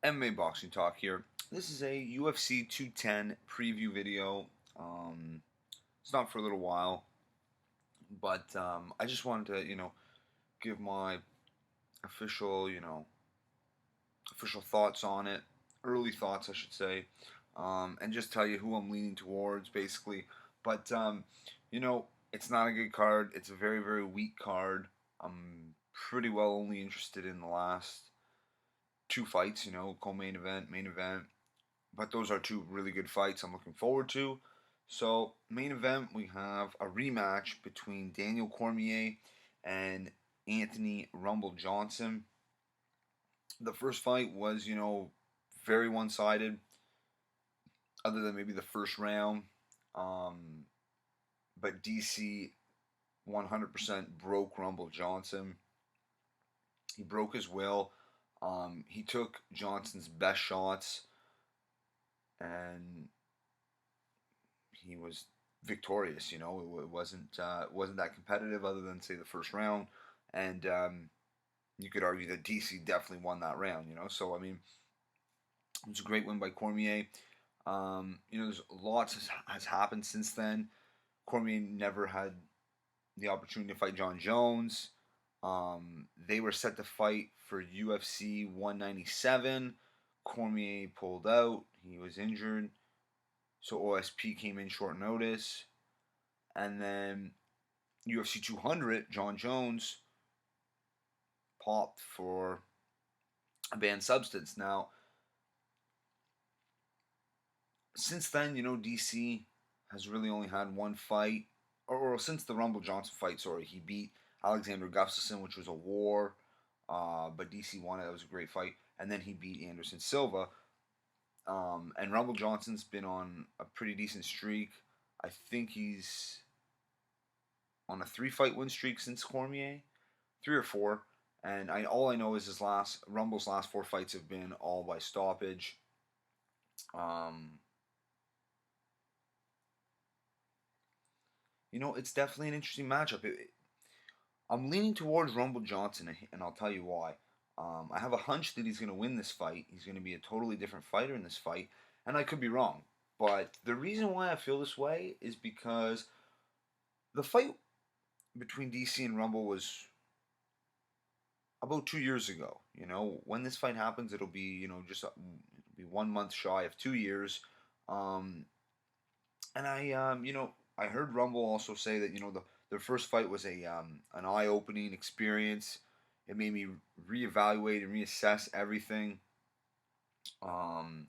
MMA Boxing Talk here. This is a UFC 210 preview video. It's not for a little while, but I just wanted to, give my official, official thoughts on it, early thoughts, I should say, and just tell you who I'm leaning towards, basically. But it's not a good card. It's a very, very weak card. I'm pretty well only interested in the last two fights, co-main event, main event. But those are two really good fights I'm looking forward to. So, main event, we have a rematch between Daniel Cormier and Anthony Rumble Johnson. The first fight was, very one sided, other than maybe the first round. Um, but DC 100% broke Rumble Johnson. He broke his will. He took Johnson's best shots, and he was victorious. It wasn't that competitive, other than say the first round, and you could argue that DC definitely won that round. So I mean, it was a great win by Cormier. There's lots has happened since then. Cormier never had the opportunity to fight John Jones. They were set to fight for UFC 197. Cormier pulled out. He was injured. So OSP came in short notice. And then UFC 200, John Jones popped for a banned substance. Now, since then, DC has really only had one fight. Or since the Rumble Johnson fight, sorry, he beat Alexander Gustafsson, which was a war. But DC won it. That was a great fight. And then he beat Anderson Silva. And Rumble Johnson's been on a pretty decent streak. I think he's on a 3-fight win streak since Cormier, 3 or 4. And all I know is Rumble's last 4 fights have been all by stoppage. It's definitely an interesting matchup. I'm leaning towards Rumble Johnson, and I'll tell you why. I have a hunch that he's going to win this fight. He's going to be a totally different fighter in this fight, and I could be wrong. But the reason why I feel this way is because the fight between DC and Rumble was about 2 years ago. When this fight happens, it'll be it'll be 1 month shy of 2 years. And I heard Rumble also say that their first fight was an eye-opening experience. It made me reevaluate and reassess everything. And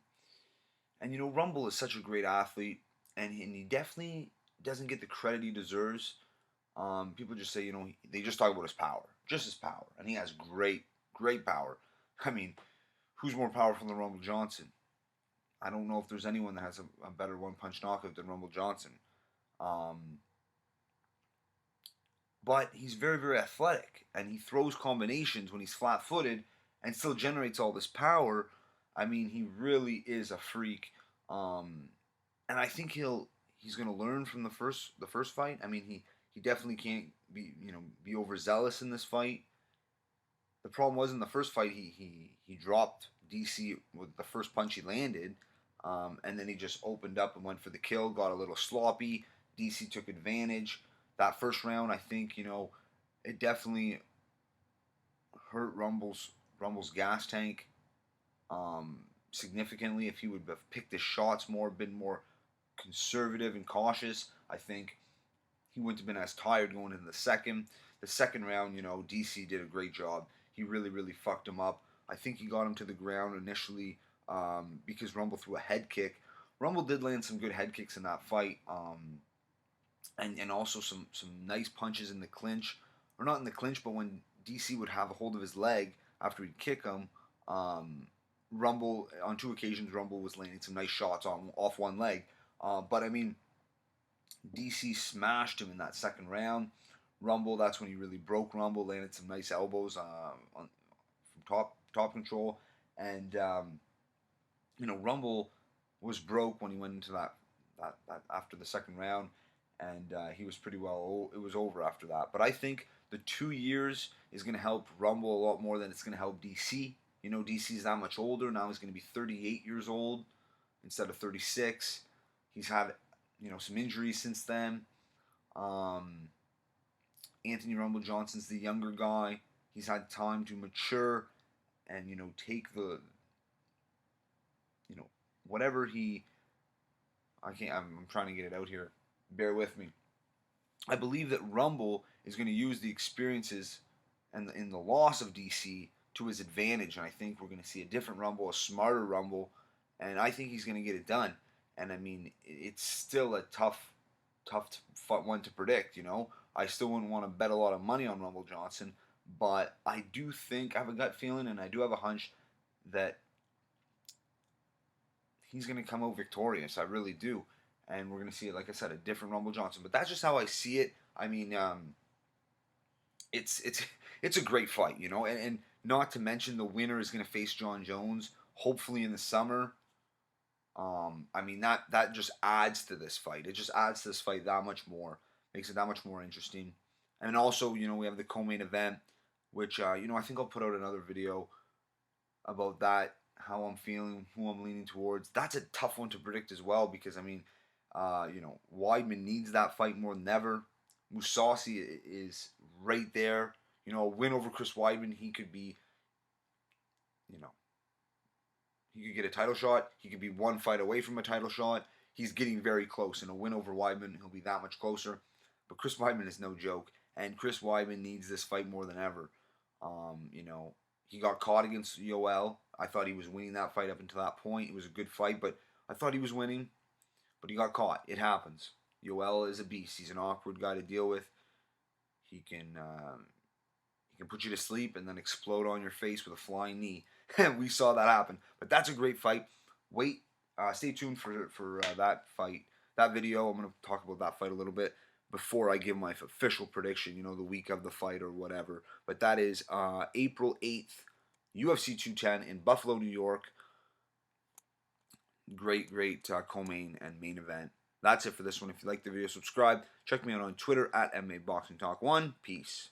Rumble is such a great athlete, and he definitely doesn't get the credit he deserves. People just say they just talk about his power, just his power, and he has great, great power. I mean, who's more powerful than Rumble Johnson? I don't know if there's anyone that has a better one-punch knockout than Rumble Johnson. Um, but he's very, very athletic, and he throws combinations when he's flat-footed and still generates all this power. I mean, he really is a freak, and I think he's going to learn from the first fight. I mean, he definitely can't be overzealous in this fight. The problem was in the first fight he dropped DC with the first punch he landed, and then he just opened up and went for the kill, got a little sloppy. DC took advantage. That first round, I think, it definitely hurt Rumble's gas tank significantly. If he would have picked his shots more, been more conservative and cautious, I think he wouldn't have been as tired going into the second. The second round, DC did a great job. He really, really fucked him up. I think he got him to the ground initially because Rumble threw a head kick. Rumble did land some good head kicks in that fight. And also some nice punches in the clinch, or not in the clinch, but when DC would have a hold of his leg after he'd kick him, Rumble on 2 occasions Rumble was landing some nice shots off one leg. But I mean, DC smashed him in that second round. Rumble, that's when he really broke Rumble, landed some nice elbows from top control, and Rumble was broke when he went into that after the second round, and he was pretty well. It was over after that. But I think the 2 years is going to help Rumble a lot more than it's going to help DC. You know, DC's that much older. Now he's going to be 38 years old instead of 36. He's had, you know, some injuries since then. Anthony Rumble Johnson's the younger guy. He's had time to mature and, you know, take the, you know, whatever he, I'm trying to get it out here. Bear with me. I believe that Rumble is going to use the experiences and in the loss of DC to his advantage, and I think we're going to see a different Rumble, a smarter Rumble, and I think he's going to get it done. And I mean, it's still a tough one to predict. You know, I still wouldn't want to bet a lot of money on Rumble Johnson, but I do think I have a gut feeling, and I do have a hunch that he's going to come out victorious. I really do. And we're going to see, like I said, a different Rumble Johnson. But that's just how I see it. I mean, it's a great fight, you know. And not to mention the winner is going to face John Jones, hopefully in the summer. I mean, that just adds to this fight. It just adds to this fight that much more. Makes it that much more interesting. And also, you know, we have the co-main event, which, you know, I think I'll put out another video about that, how I'm feeling, who I'm leaning towards. That's a tough one to predict as well because, I mean, you know, Weidman needs that fight more than ever. Mousasi is right there. You know, a win over Chris Weidman, he could be, you know, he could get a title shot. He could be one fight away from a title shot. He's getting very close. And a win over Weidman, he'll be that much closer. But Chris Weidman is no joke. And Chris Weidman needs this fight more than ever. You know, he got caught against Yoel. I thought he was winning that fight up until that point. It was a good fight, but I thought he was winning. But he got caught. It happens. Yoel is a beast. He's an awkward guy to deal with. He can put you to sleep and then explode on your face with a flying knee. We saw that happen. But that's a great fight. Stay tuned for that fight, that video. I'm going to talk about that fight a little bit before I give my official prediction, you know, the week of the fight or whatever. But that is April 8th, UFC 210 in Buffalo, New York. Great co-main and main event. That's it for this one. If you like the video, subscribe. Check me out on Twitter at MMABoxingTalk1. Peace.